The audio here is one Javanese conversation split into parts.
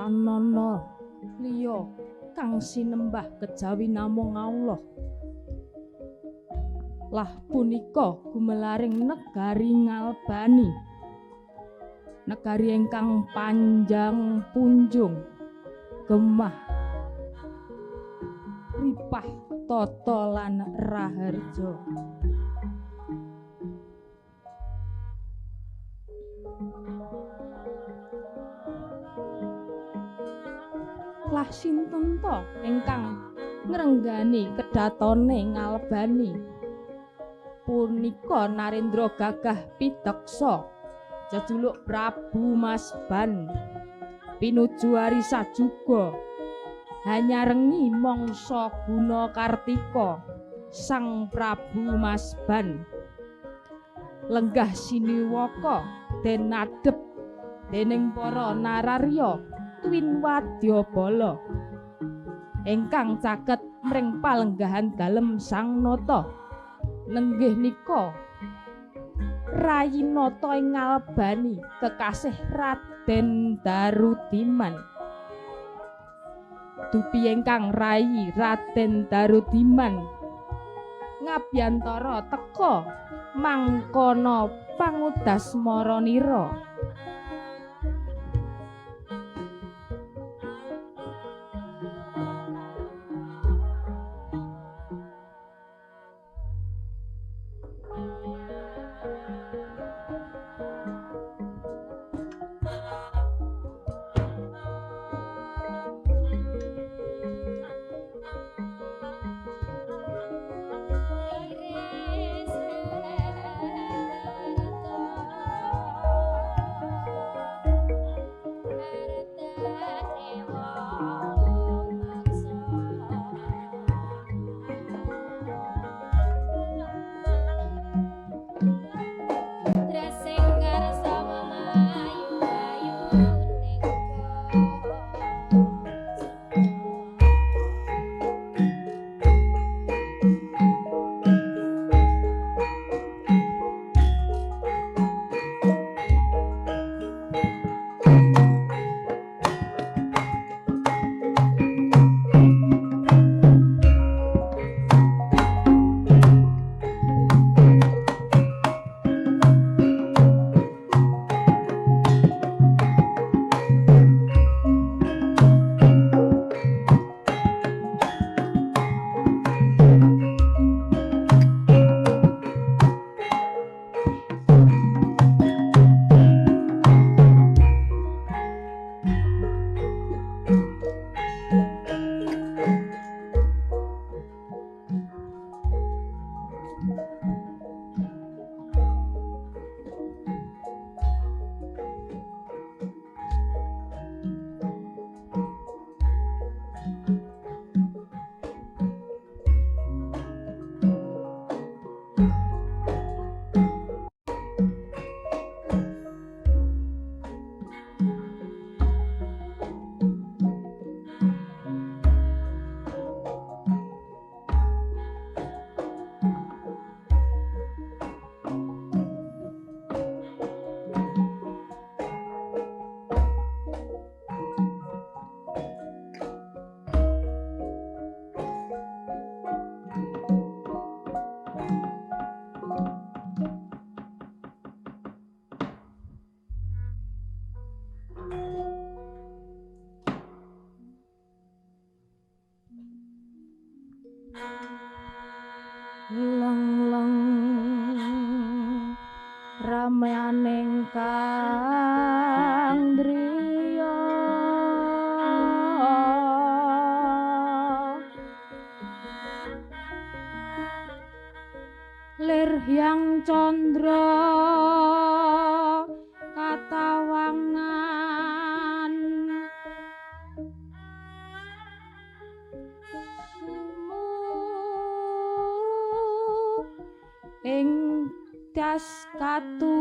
tanana liya kang sinembah kejawi namung Allah. Lah punika gumelaring negari Ngalbani, negari ingkang panjang punjung, gemah, ripah, tata lan raharja. Lah sinten to ingkang ngrenggani kedatone Ngalbani? Punika Narendra Gagah Pideksa, jejuluk Prabu Masban, pinuju Arisa juga hanyarengi mangsa guna Kartika Sang Prabu Masban. Lenggah siniwaka den adhep dening para nararya tuwin wadyabala ingkang caket mring palenggahan dalem Sang Nata. Nenggih nika Rayinata ing Ngalbani kekasih Raden Darudiman. Dupi ingkang rayi Raden Darudiman ngabyantara teka mangkana pangudasmaranira. Leng-leng rameaning kang driya lir hyang candra katawangan ing das katuridan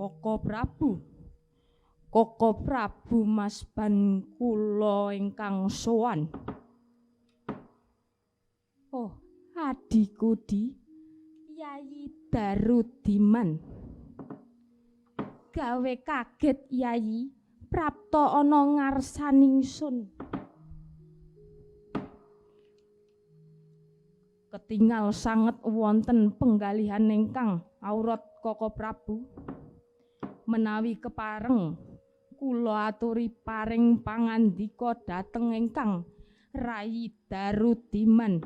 Koko Prabu Masban kula ingkang sowan. Oh, adiku Di, Yayi Darudiman. Gawe kaget Yayi, prapta ana ngarsaning sun. Ketingal sanget wonten penggalihan ingkang awrat Koko Prabu. Menawi kepareng kula aturi paring pangandika dhateng ingkang Rayi Darudiman.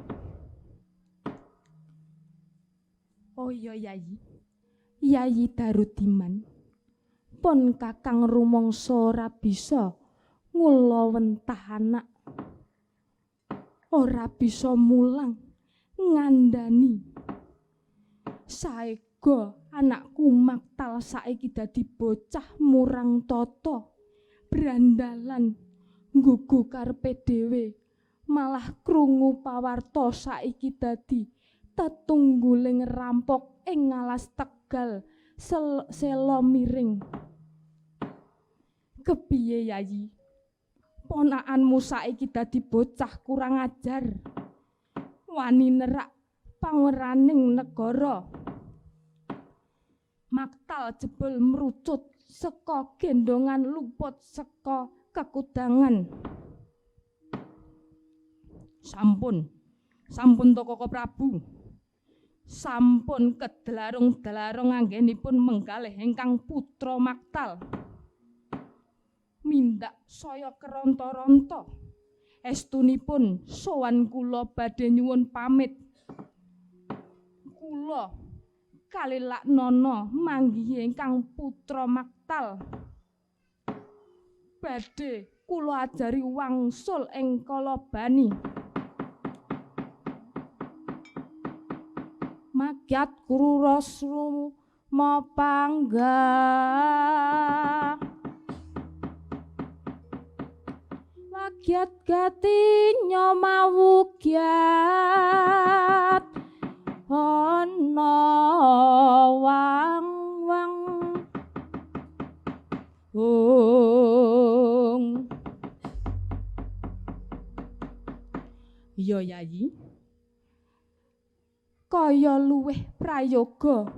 Oh iya Yayi, Yayi Darudiman, pun kakang rumangsa ora bisa ngulawentah anak, ora bisa mulang ngandani. Saega anakku Maktal saiki dadi bocah murang tata, brandalan nggugu karepe dhewe, malah krungu pawarta saiki dadi tetungguling rampok ing alas Tegal Sela Miring. Kepiye Yayi? Ponakanmu saiki dadi bocah kurang ajar, wani nerak pangeraning negara. Maktal jebul merucut saka gendongan luput saka kekudangan. Sampun to Koko Prabu. Sampun kedelarung-delarung anggenipun menggalih ingkang putra Maktal. Mindak saya keronta-ronta. Estunipun sowan kula badhe nyuwun pamit. Kula kalilak nono manggihi ingkang putra Maktal. Badhe kula ajari wangsul ing Kalabani. Magyat Guru Rasmu mapangga. Wagyat gati nyomawugyat ana wang-wang. Iya Yayi, kaya luweh prayoga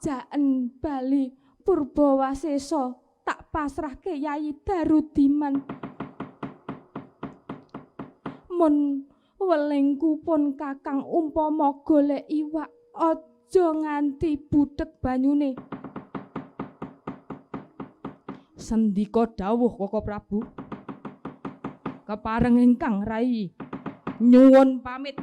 jaen bali Purbawasesa tak pasrahke Yayi Darudiman. Mun welingku pun kakang umpama golek iwak, aja nganti budheg banyune. Sendika dawuh Koko Prabu. Kepareng ingkang Rayi nyuwun pamit.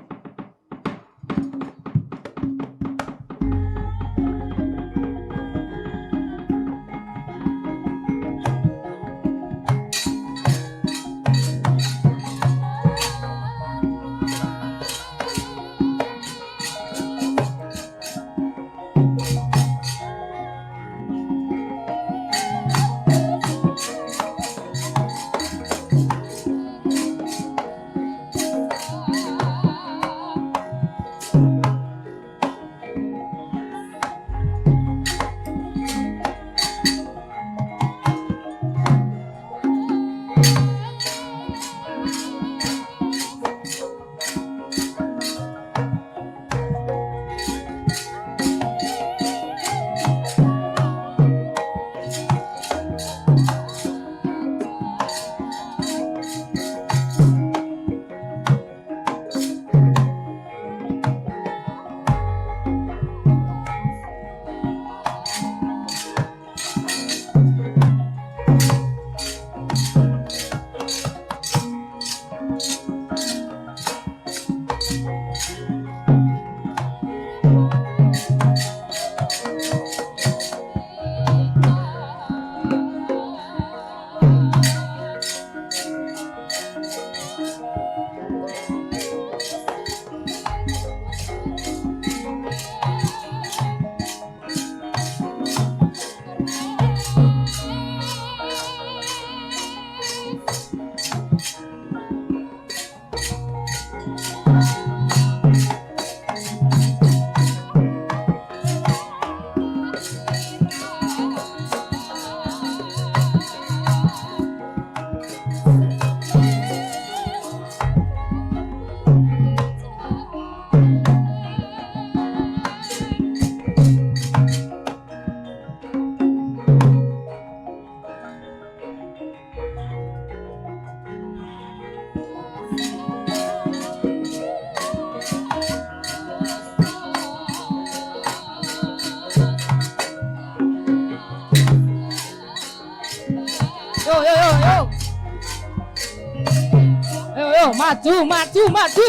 Maju, maju, maju.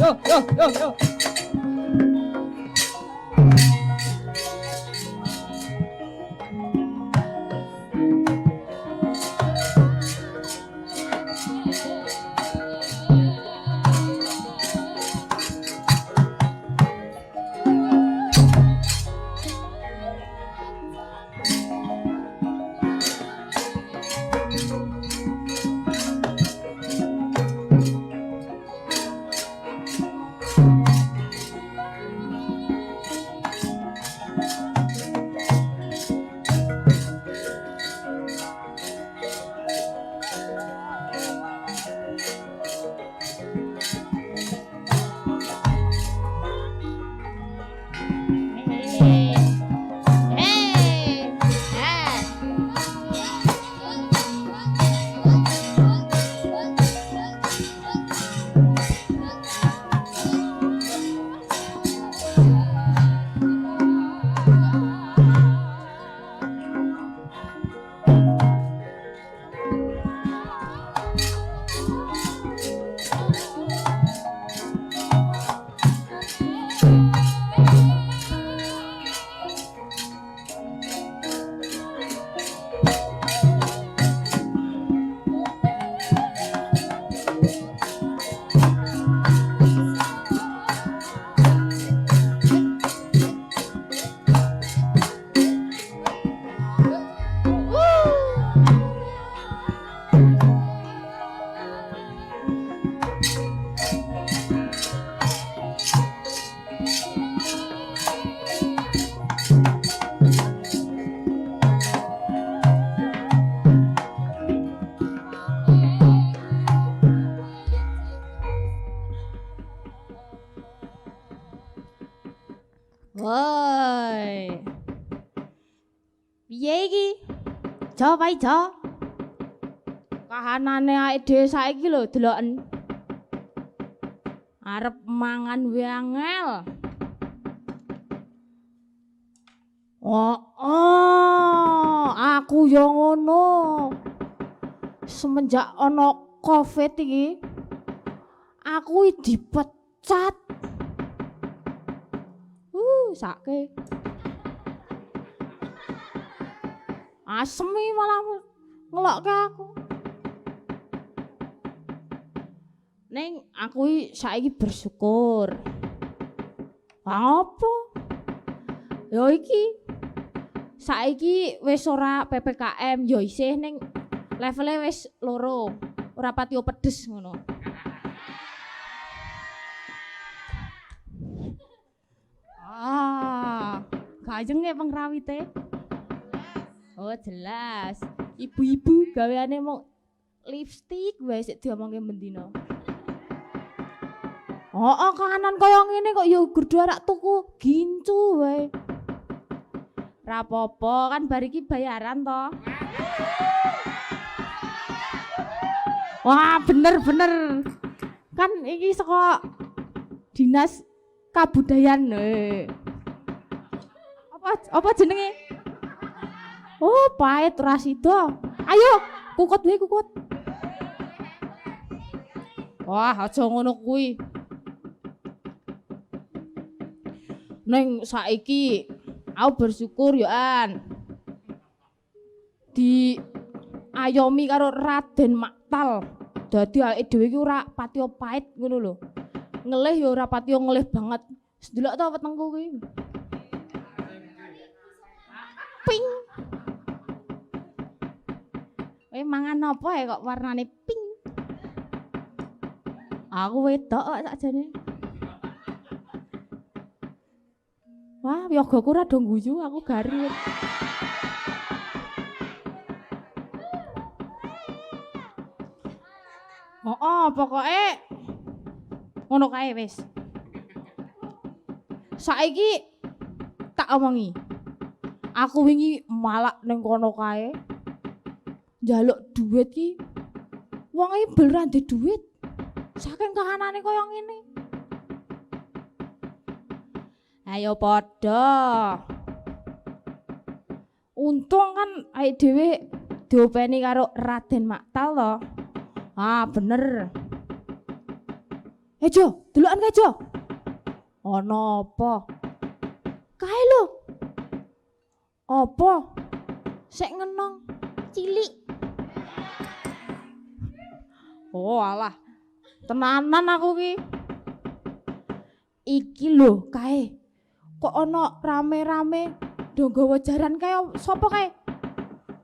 Yo. Woi. Piye iki? Jo wae jo. Kahanane awake dhewe saiki lho deloken. Arep mangan wae angel. Aku yo ngono. Semenjak ana Covid iki, aku dipecat. Sake. Asemi malah ngelokke aku. Ning aku saiki bersyukur. Apa? Ya iki. Saiki wis ora PPKM, ya isih ning levele wis loro. Ora pati pedes ngono. Gajenge pengrawite. Oh jelas. Ibu-ibu gaweane mau lipstik wae sik diomongke bendina. Kahanan kaya ngene kok ya gurdu arak tuku gincu wae. Ra apa-apa kan bar iki bayaran to. Wah, bener. Kan iki saka Dinas Kabudayaan. Apa jenenge? Oh, pahit Rasido. Ayo, kukut wae kukut. Wah, aja ngono kuwi. Neng saiki aku bersyukur yo an. Di ayomi karo Raden Maktal. Dadi awake dhewe iki ora pati pahit ngono lho. Ngelih yo ora pati ngelih banget. Ndelok to wetengku kuwi. Pink. Mangan apa ya kok warnane pink? Aku wedok kok sakjane. Wah, yogaku ora do guyu, aku garing. Pokoke ngono kae wis. Saiki tak omongi. Aku wingi malak ning kono kae. Njaluk dhuwit ki. Wong iki beneran ndek dhuwit. Saking kahanane kaya ngene. Ayo padha. Untung kan awake dhewe diopeni karo Raden Maktal to. Ah, bener. Jo, delokan kae Jo. Ana apa? Kae lho. Apa? Sek ngenong cilik. Oh alah. Tenanan aku ki. Iki lho kae. Kok ana rame-rame do nggawa jaran kae sapa kae?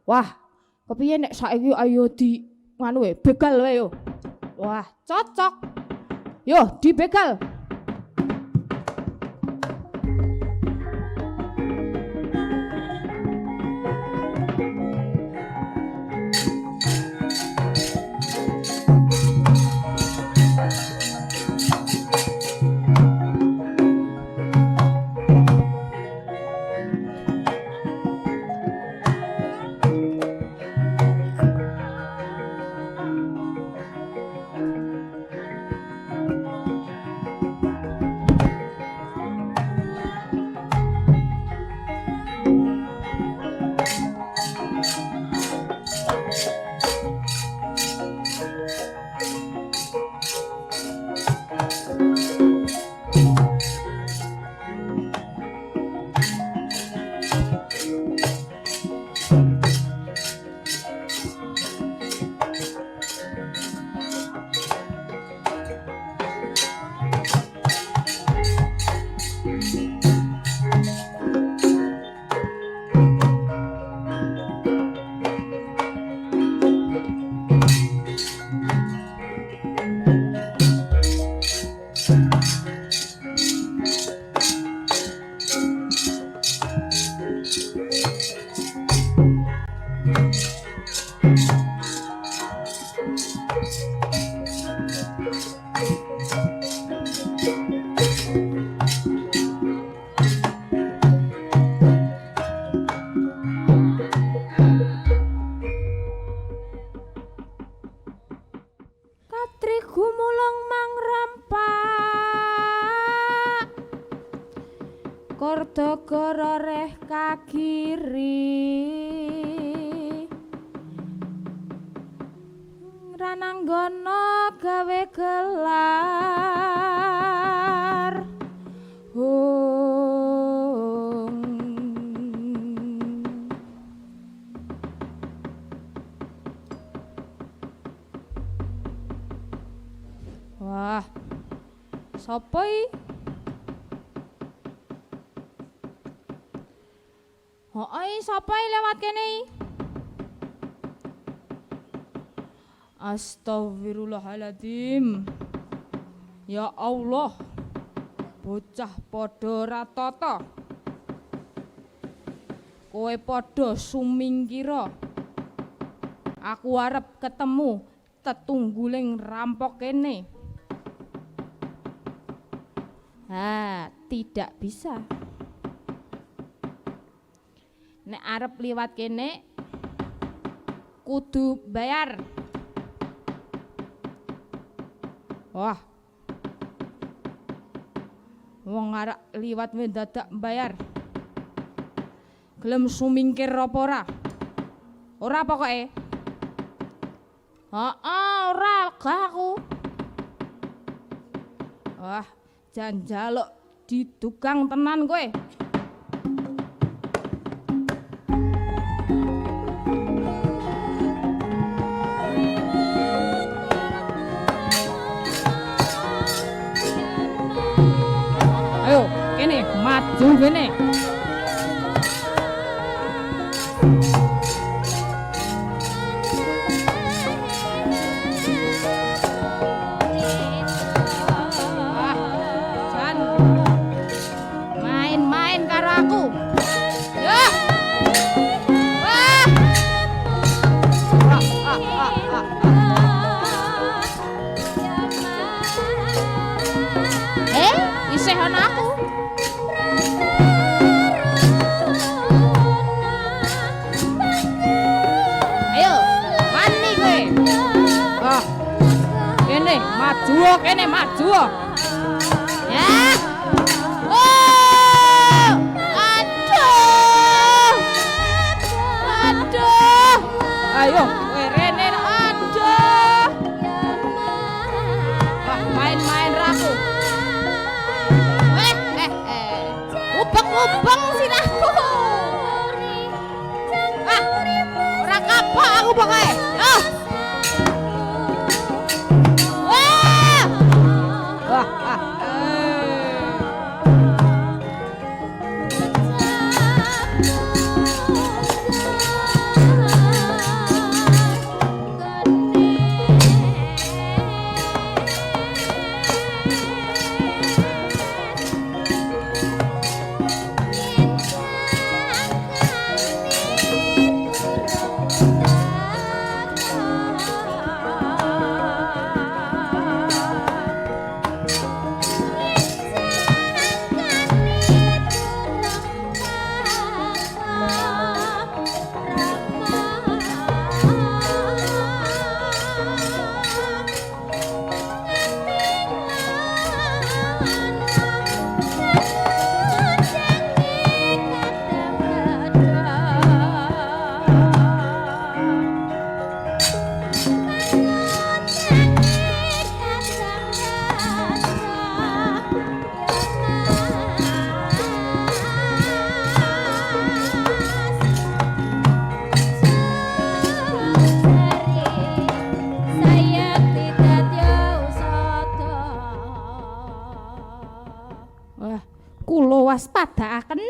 Wah, kepiye nek saiki ayo di nganu begal wae yo. Wah, cocok. Yo, dibegal. Kordagara reh kagiri rananggana gawe gelar Wah, sapa iki? Hoi, sapa lewat kene? Astagfirullahaladzim. Ya Allah. Bocah padha ratata. Kowe padha sumingkira. Aku arep ketemu tetungguling rampok kene. Tidak bisa. Nek arep liwat kene kudu bayar. Wah. Wong arep liwat mendadak bayar. Gelem sumingkir apa ora? Ora pokoke. Ora gak aku. Wah, jan njaluk didugang tenan kowe. Ayo, kene maju kene. Main-main karo aku. Ya. Wah. Isih ana aku. Ayo, mani kowe. Kene maju, kene maju. Ya. mubeng sirahku. Ah, ora kapok aku pokoke. Yo. Wah. Wah, kula waspadakaken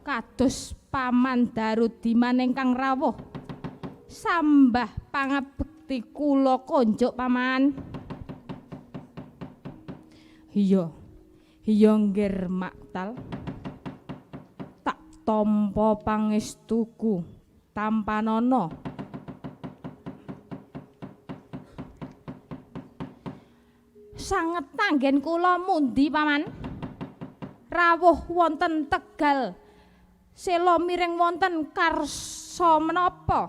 kados Paman Darudiman ingkang rawuh. Sambah pangabekti kula konjuk Paman. Iya nggih Maktal. Tak tampa pangestuku tampanana. Sanget tanggen kula mundi Paman? Rawuh wonten Tegal. Sela miring wonten karsa menapa?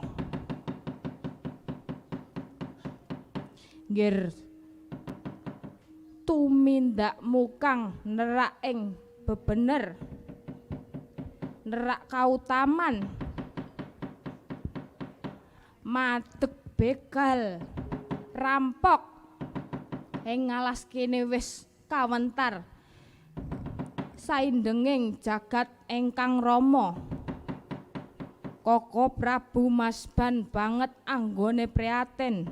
Nggih tumindakmu kang nerak ing bebener. Nerak kautaman. Madeg begal. Rampok. Ing ngalas kene wis kawentar. Saindenging jagat ingkang rama. Koko Prabu Masban banget anggone priatin.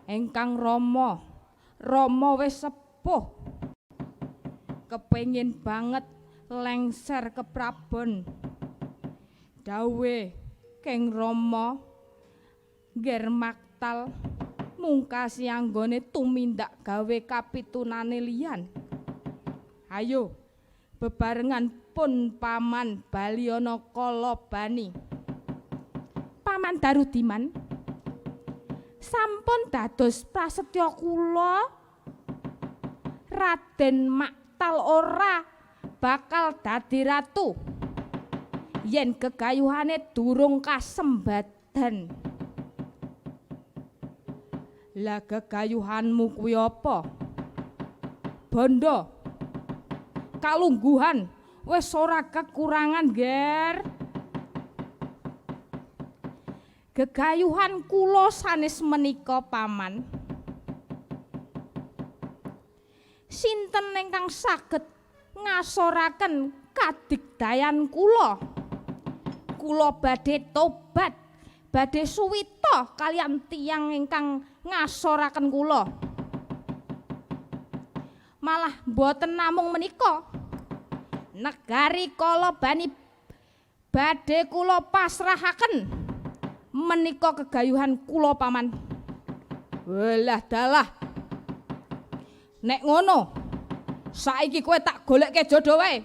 Ingkang rama wis sepuh. Kepengin banget lengser ke Prabon. Dawe keng rama ngger Maktal mungkasi anggone tumindak gawe kapitunane liyan. Ayo, bebarengan pun Paman Balyana Kalabani. Paman Darudiman sampun dados prasetya kula. Raden Maktal ora bakal dadi ratu yen gegayuhane durung kasembadan. Lah gegayuhanmu kuwi apa? Bondo kalungguhan wis ora kekurangan, Ger. Gegayuhan kula sanes menika Paman. Sinten ingkang saged ngasoraken kadigdayan kula? Kula badhe tobat, badhe suwita kaliyan tiyang ingkang ngasoraken kula. Malah boten namung menika. Negari Kalabani badhe kula pasrahaken menika kegayuhan kula Paman. Walah dalah. Nek ngono, saiki kowe tak golekke jodoh wae.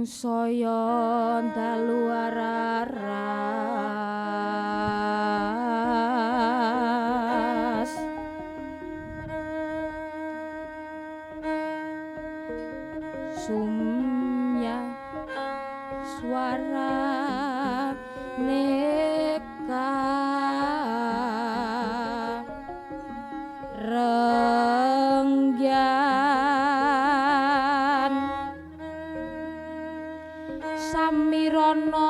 sangsaya dalu araras sumya suara neka renggan samirana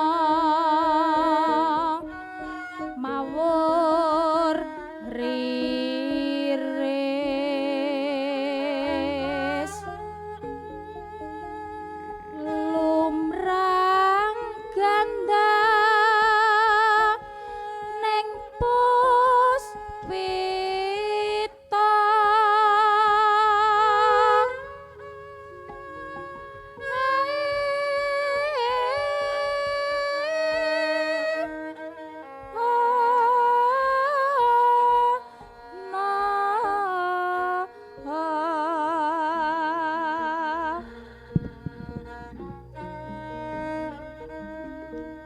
mawur riris lumrang ganda neng puspita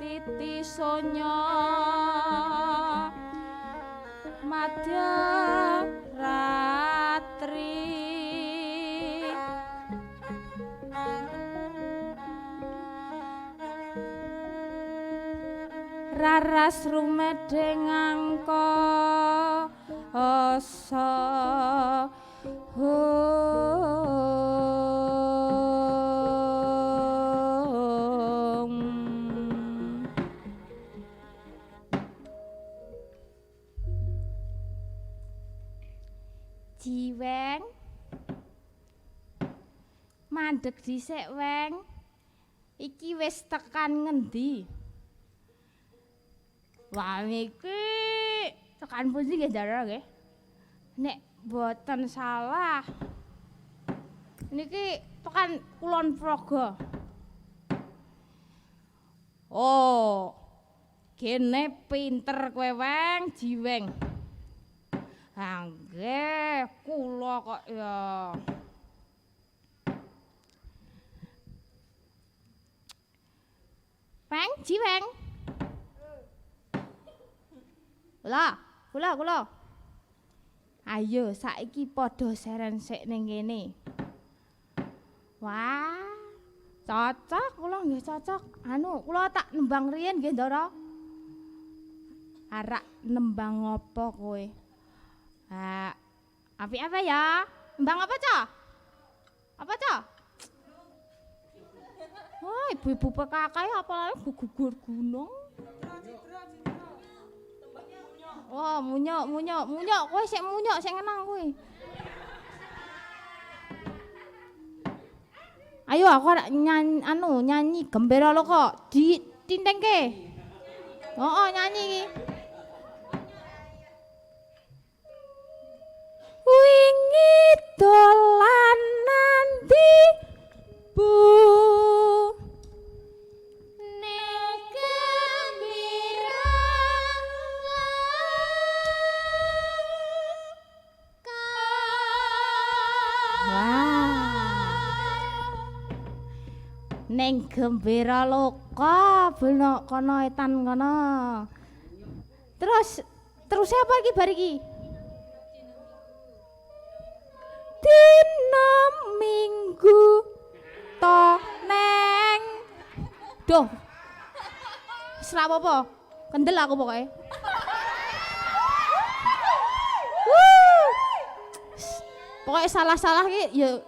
titi sonya madya ratri raras rumedeng angka asa Jiweng mandeg dhisik weng iki wis tekan ngendi wah iki tekan pundi nggih Ndara nggih nek boten salah niki tekan Kulon Progo oh kene pinter kowe weng Jiweng nggih kula kok ya Peng Jiweng kula ayo saiki padha seren sik ning kene wah cocok kula nggih cocok anu kula tak nembang riyen nggih Ndara arak nembang apa kowe apik apa ya nembang apa cah wah ibu-ibu PKK apalagi gugur gunung wah munyok kowe sik munyok sik ngenang kowe ayo aku arek nyanyi gembira lo kok ditintengke nyanyi iki wingi dolanan di bu nek gembira neng gembira loka beno kono etan kono terus apa iki bar iki dina minggu to neng doh serap apa kendel aku pokoknya pokoknya salah-salah ki ya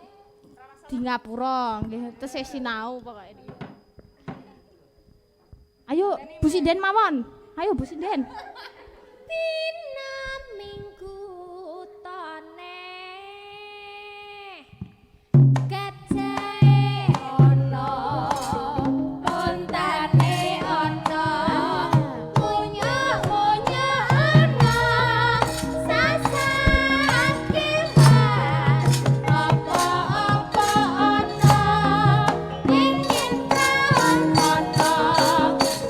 di ngapura nggih terus sinau pokoknya ayo Bu Sinden mawon ayo Bu Sinden dina minggu tone gajah ono ontane ono munyo ono sasake mas apa-apa ono ingin kaon ono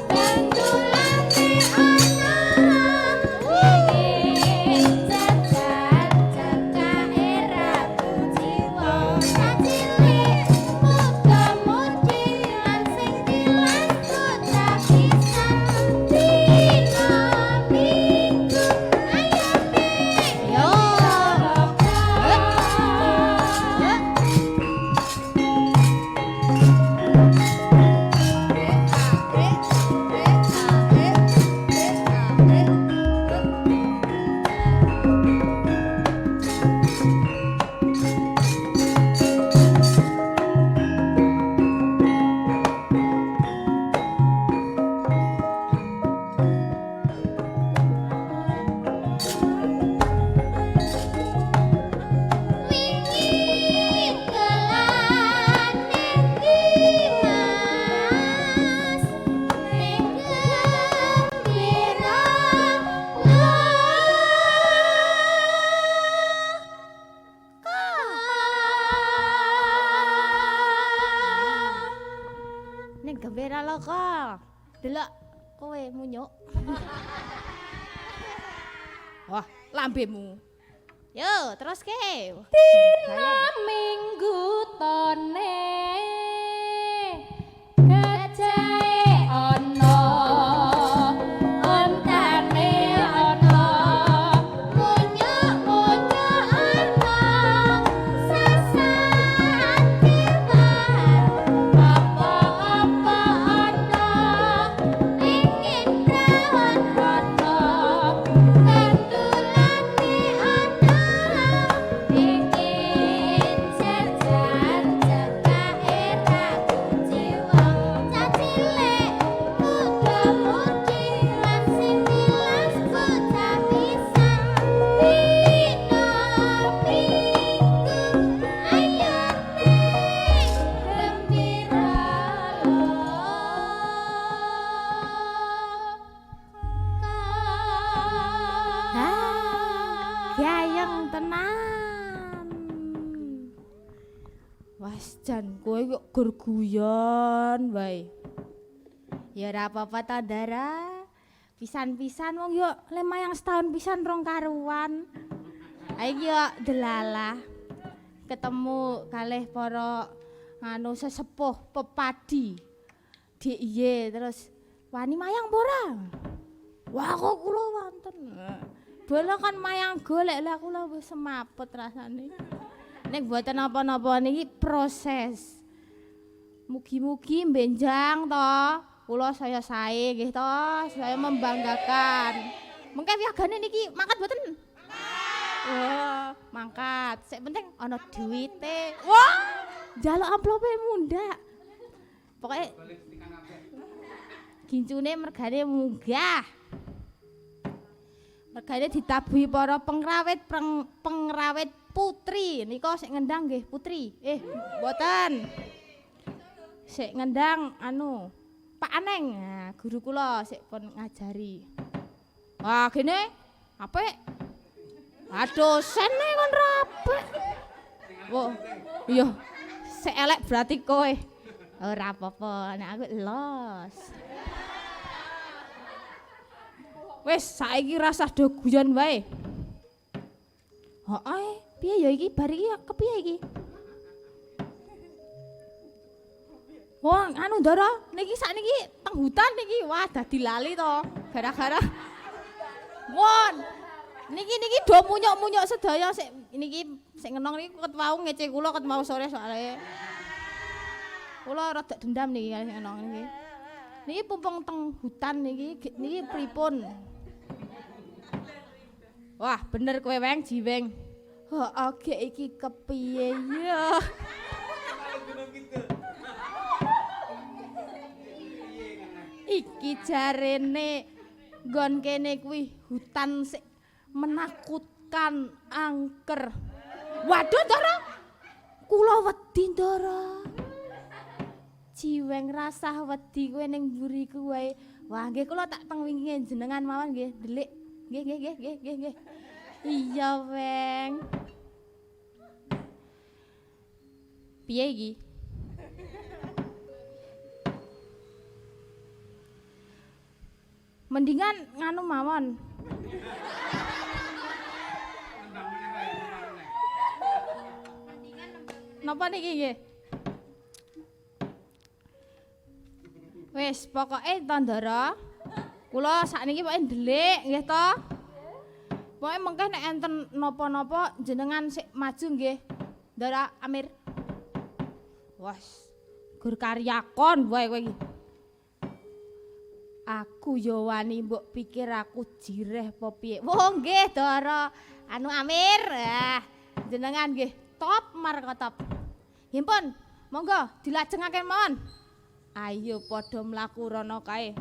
bendulane ono Gembira loko. Delok kowe munyuk. Wah, lambemu. Yo, terus ke. Dina minggu tone kejae ono ontane ono munyuk-munyuk ono sasaan kibar apa-apa ono ingin rawon ono kandulane ono ingin jajan jaga era jiwa cacilek muda-mudi lan sing tilas bocah pisan dina minggu ayo gembira Gayeng tenan. Wes jan kowe kok gur guyon wae. Ya ora apa-apa ta, Dara. Pisan-pisan wong yo lemayang setahun pisan rong karuan. Ha iki yo delalah. Ketemu kalih para nganu sesepuh pepadi. Dik terus wani mayang apa ora? Wah kok kula wonten. Bola kan mayang golek lah kula wis semaput rasane. Nek mboten napa-napa niki proses. Mugi-mugi benjang to. Kula saya sae nggih to, saya membanggakan. Mengke wiagane niki mangkat mboten? Wah, mangkat. Sik penting ana duwite. Wah, njaluk amplope mundak. Pokoke gincune mergane munggah. Mergane ditabuhi para pengrawit putri. Nika sik ngendang nggih putri. Mboten. Sik ngendang anu Pak Aneng. Nah, guru kula sik pun ngajari. Wah, gene apik. Dosene kon rapik. Wah, iya. Sik elek berarti kowe. Ora apa-apa, nek aku los. Wis saiki rasah do guyon wae. Heeh, piye ya iki bar iki kepiye iki? Wah, anu Ndara, niki sakniki teng hutan niki. Wah, dadi lali to. Gara-gara Won. Niki do munyuk-munyuk sedaya sik niki sik ngenong niki ket wau ngece kula ket mau sore soalé. Kula rada dendam niki kali sik ngenong niki. Niki pumpung teng hutan niki pripun? Wah, bener kowe weng jiweng. Heeh, iki kepiye ya? Iki jarene nggon kene kuwi hutan sik menakutkan angker. Waduh, Ndara. Kula wedi, Ndara. Jiweng rasah wedi kowe ning mburiku wae. Wah, nggih kula tak teng wingi jenengan mawon nggih, delik. Nggih. Iya, Weng. Piye iki? Mendingan nganu mawon. Napa niki nggih? Wis pokoke to Ndara. Kula sakniki pokoke ndelik nggih to. Pokoke mengke nek enten napa-napa jenengan sik maju nggih. Ndara Amir. Wes. Gur karyakon wae kowe iki. Aku yo wani mbok pikir aku jireh apa piye. Wah nggih Ndara. Anu Amir. Jenengan nggih top markotop. Nggih pun, monggo dilajengake mawon. Ayo padha mlaku rono kae.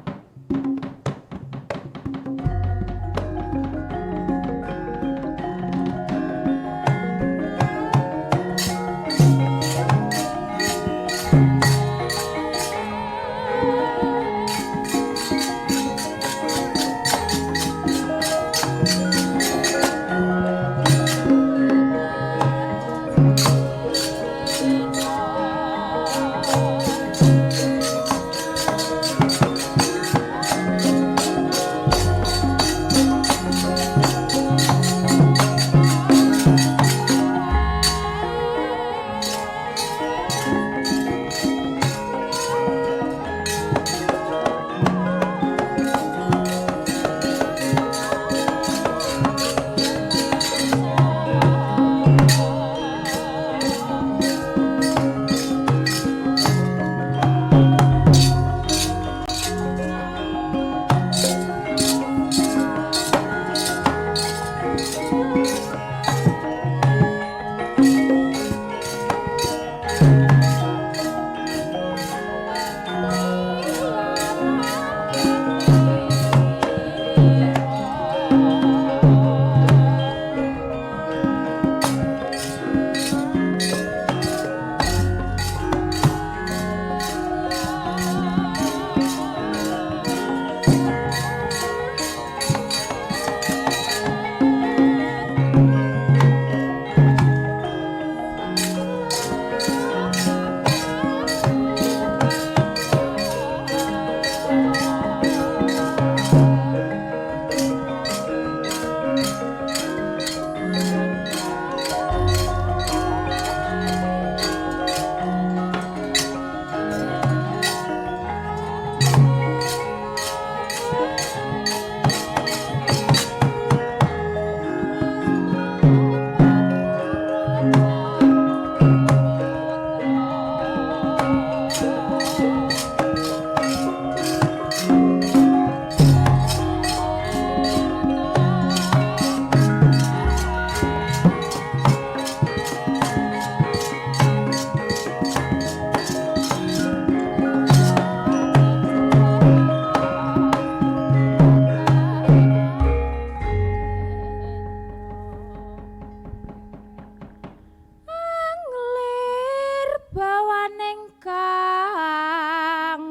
Anglir bawaning kang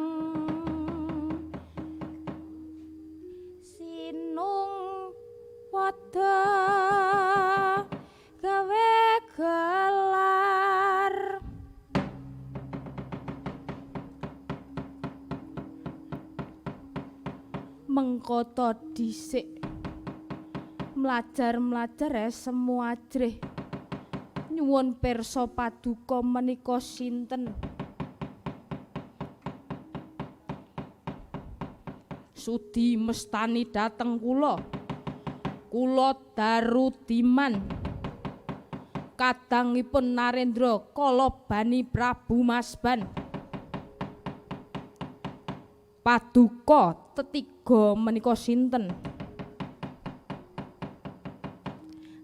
sinung padha gawe gelar mengkoto dhisik mlajar-mlajar semu ajrih nyuwun pirsa paduka menika sinten sudi mestani dhateng kula Darudiman kadangipun Narendra kala bani Prabu Masban paduka tetiga menika sinten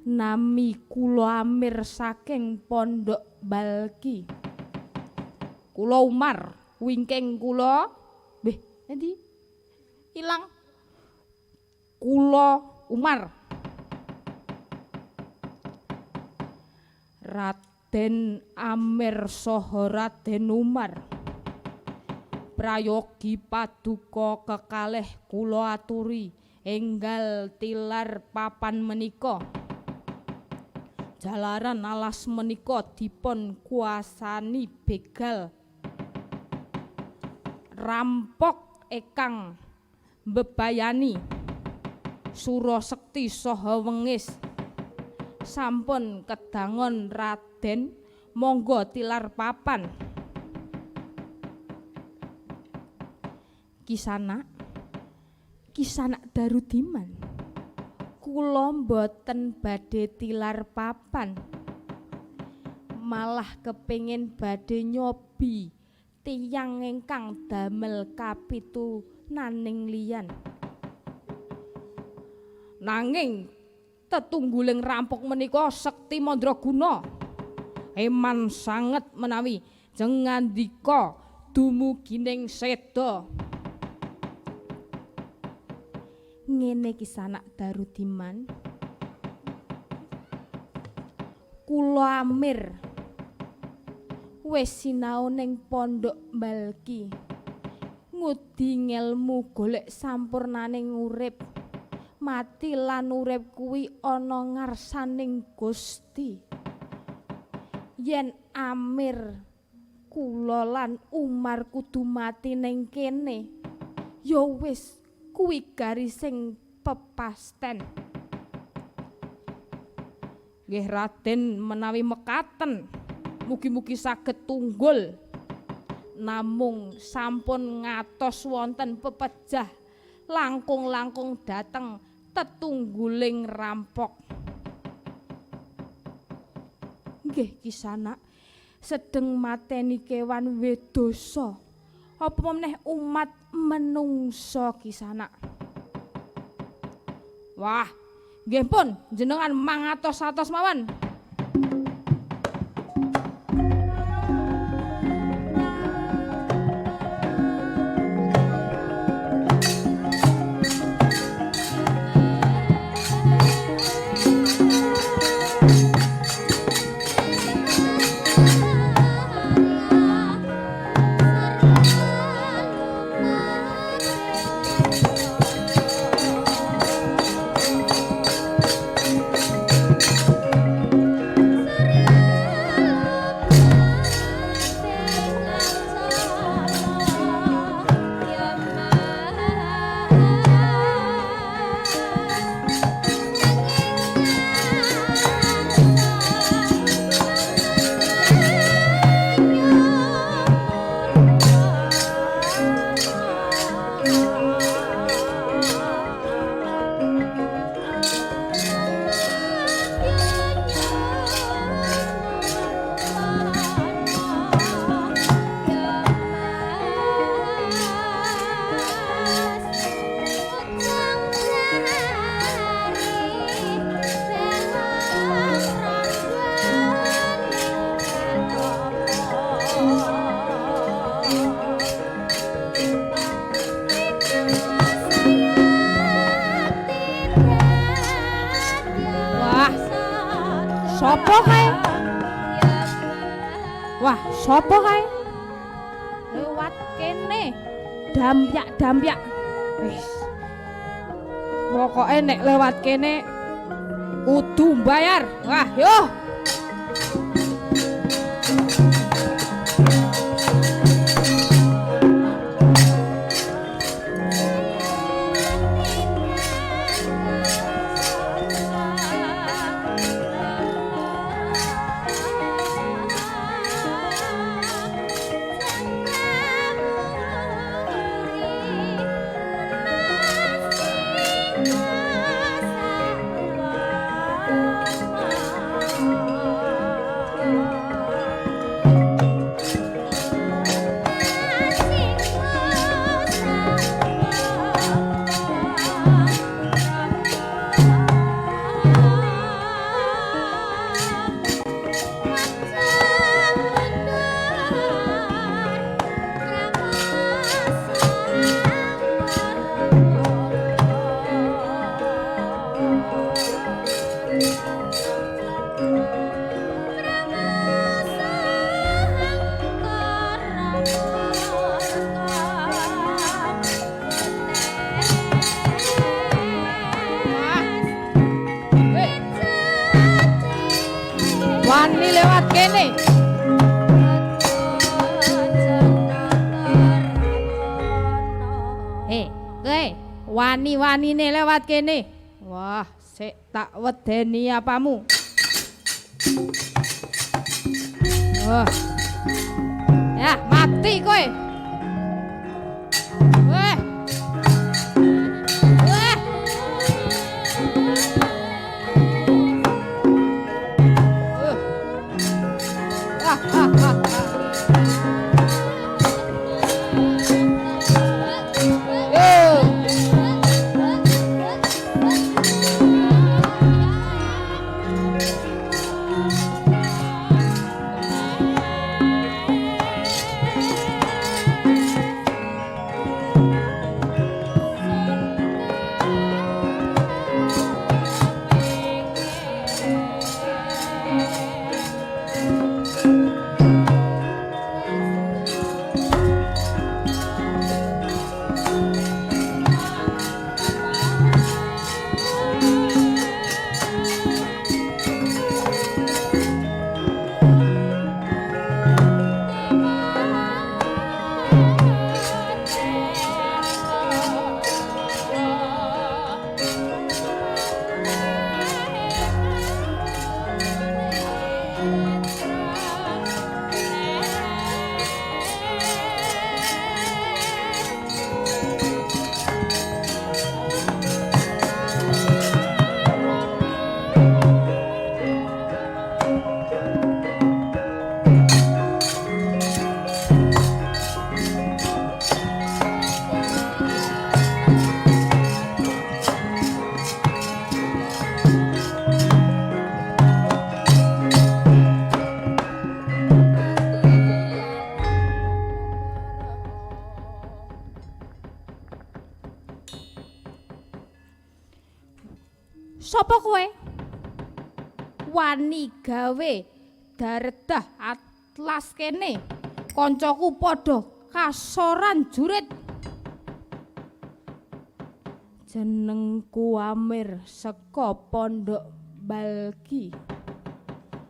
nami kula Amir saking Pondok Balki. Kula Umar wingking kula nggih endi? Ilang. Kula Umar. Raden Amir saha Raden Umar. Prayogi paduka kekalih kula aturi enggal tilar papan menika. Jalaran alas menika dipun kuasani begal rampok ekang mbebayani Sura Sekti saha Wengis sampun kedangon Raden monggo tilar papan Kisanak Darudiman kula mboten badhe tilar papan malah kepingin badhe nyobi tiyang ingkang damel kapitunaning liyan nanging tetungguling rampok menika sekti mandraguna eman sanget menawi jengandika dumugining seda ngene Kisanak Darudiman kula Amir wis sinau ning Pondok Balki ngudi ngelmu golek sampurnaning urip mati lan urip kuwi ana ngarsaning Gusti yen Amir kula lan Umar kudu mati ning kene ya wis kuwi garising pepasten. Nggih Raden menawi mekaten mugi-mugi saged tunggul namung sampun ngatos wonten pepejah langkung-langkung dateng tetungguling rampok. Nggih Kisanak sedeng mateni kewan wedosa apa meneh umat menungso Kisanak. Wah, Nggih pun, jenengan mangatos-atos mawon. Sopo kae? Wah, sopo kae? Lewat kene. Dampyak. Wis. Pokoke nek lewat kene kudu bayar. Wah, yo. Wani lewat kene. Kowe wani-wanine lewat kene. Wah, sik tak wedeni apamu. Wah. Ya, mati kowe. Weh. wani gawe daredah atlas kene koncoku padha kasoran jurit. Jenengku Amir saka Pondok Balgi.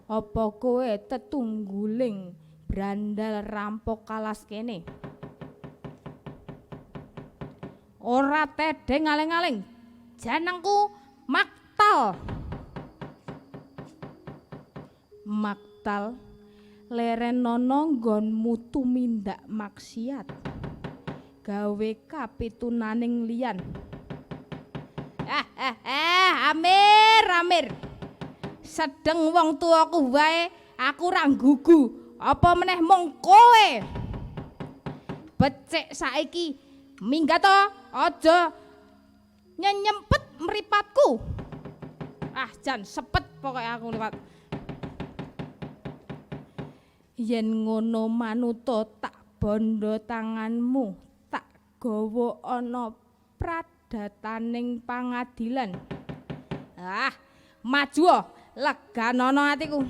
Apa kowe tetungguling brandal rampok kalas kene? Ora tedeng aling-aling. Jenengku Maktal. Maktal lerenana nggonmu tumindak maksiat. Gawe kapitunaning liyan. Amir. Sedeng wong tuaku wae aku ra nggugu, apa meneh mung kowe. Becik saiki minggat to, aja nyempet mripatku. Jan sepet pokoke aku liwat. Yen ngono manuta tak bondo tanganmu, tak gawa ana pradataning pangadilan. Maju leganono atiku.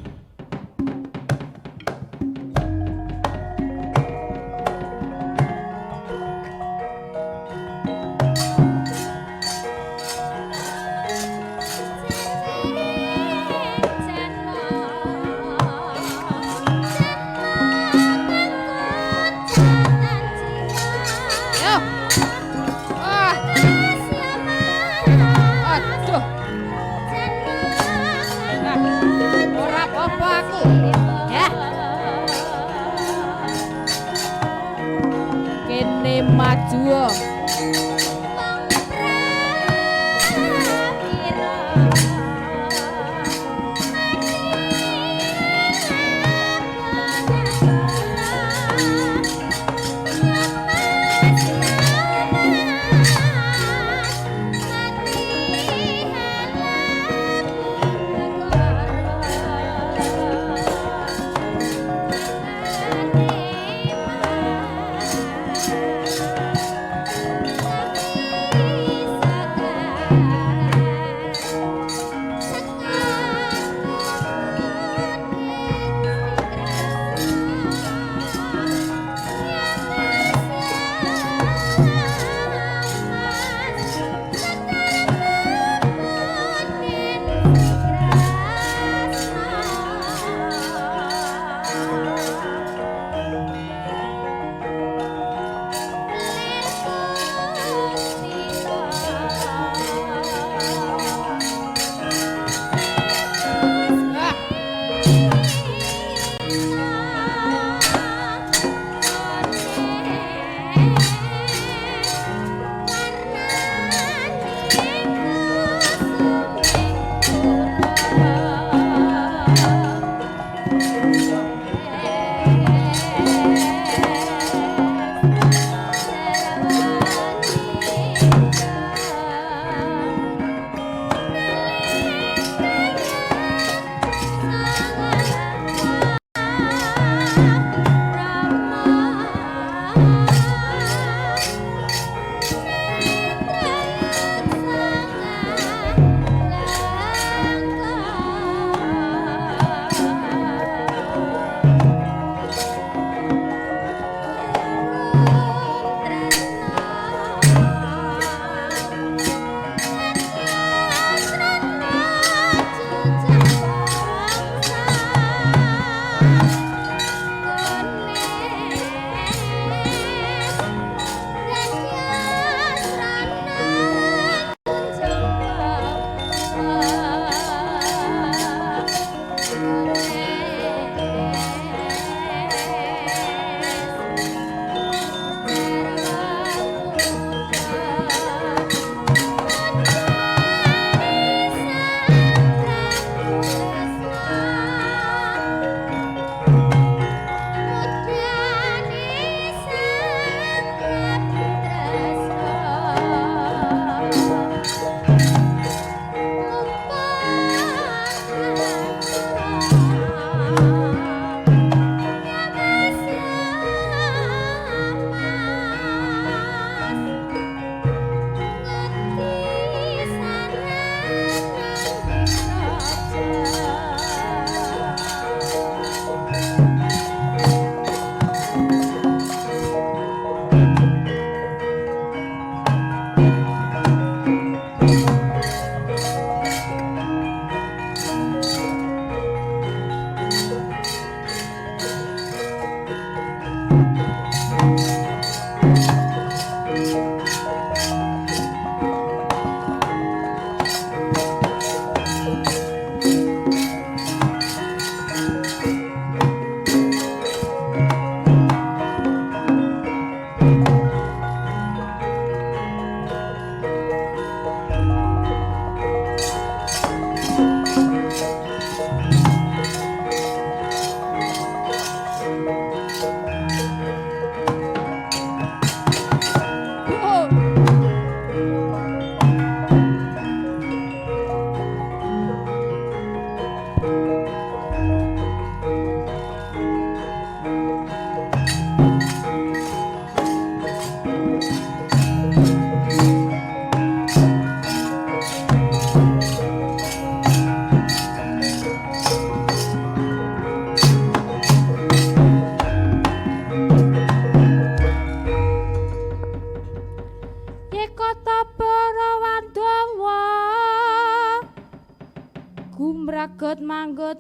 Maju.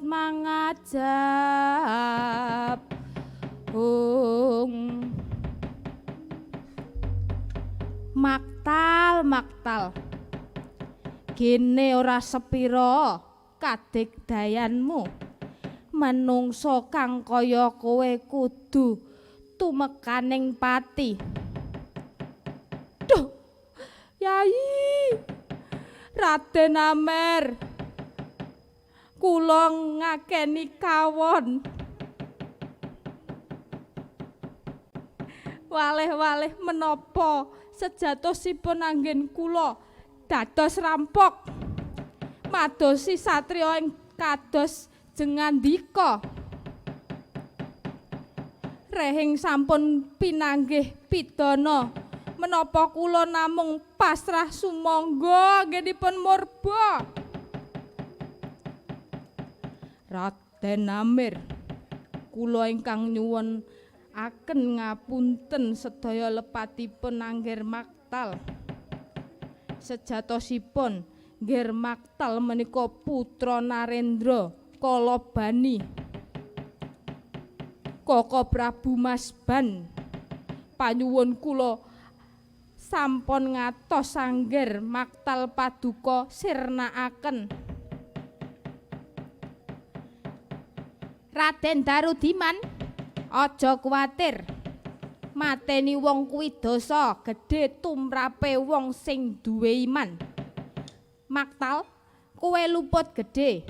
mangajab maktal gene ora sepira kadigdayanmu menungso kang kaya kowe kudu tumekaning pati. Duh Yai Raden Amer kula ngakeni kawon waleh-waleh menapa sejatosipun anggen kula dados rampok madosi satriya ing kados jengandika rehing sampun pinanggih pidana menapa kula namung pasrah sumangga anggenipun murba. Raden Amir kula ingkang nyuwun aken ngapunten sedaya lepatipun Angger Maktal. Sejatosipun Ngger Maktal menika putra Narendra Kalabani. Koko Prabu Masban panyuwun kula sampun ngatos Angger Maktal paduka sirnakaken. Raden Darudiman aja kuwatir. Mateni wong kuwi dosa gedhe tumrape wong sing duwe iman. Maktal, kowe luput gedhe.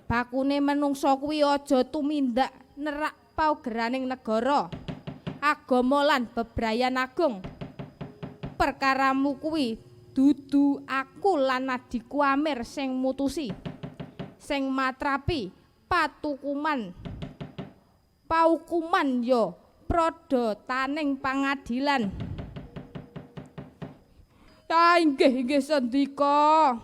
Bakune menungsa kuwi aja tumindak nerak paugeraning negara, agama lan bebrayan agung. Perkaramu kuwi dudu aku lan adikku Amir sing mutusi. Sing matrapi paukuman ya prada taning pangadilan. Ya inggih sendika.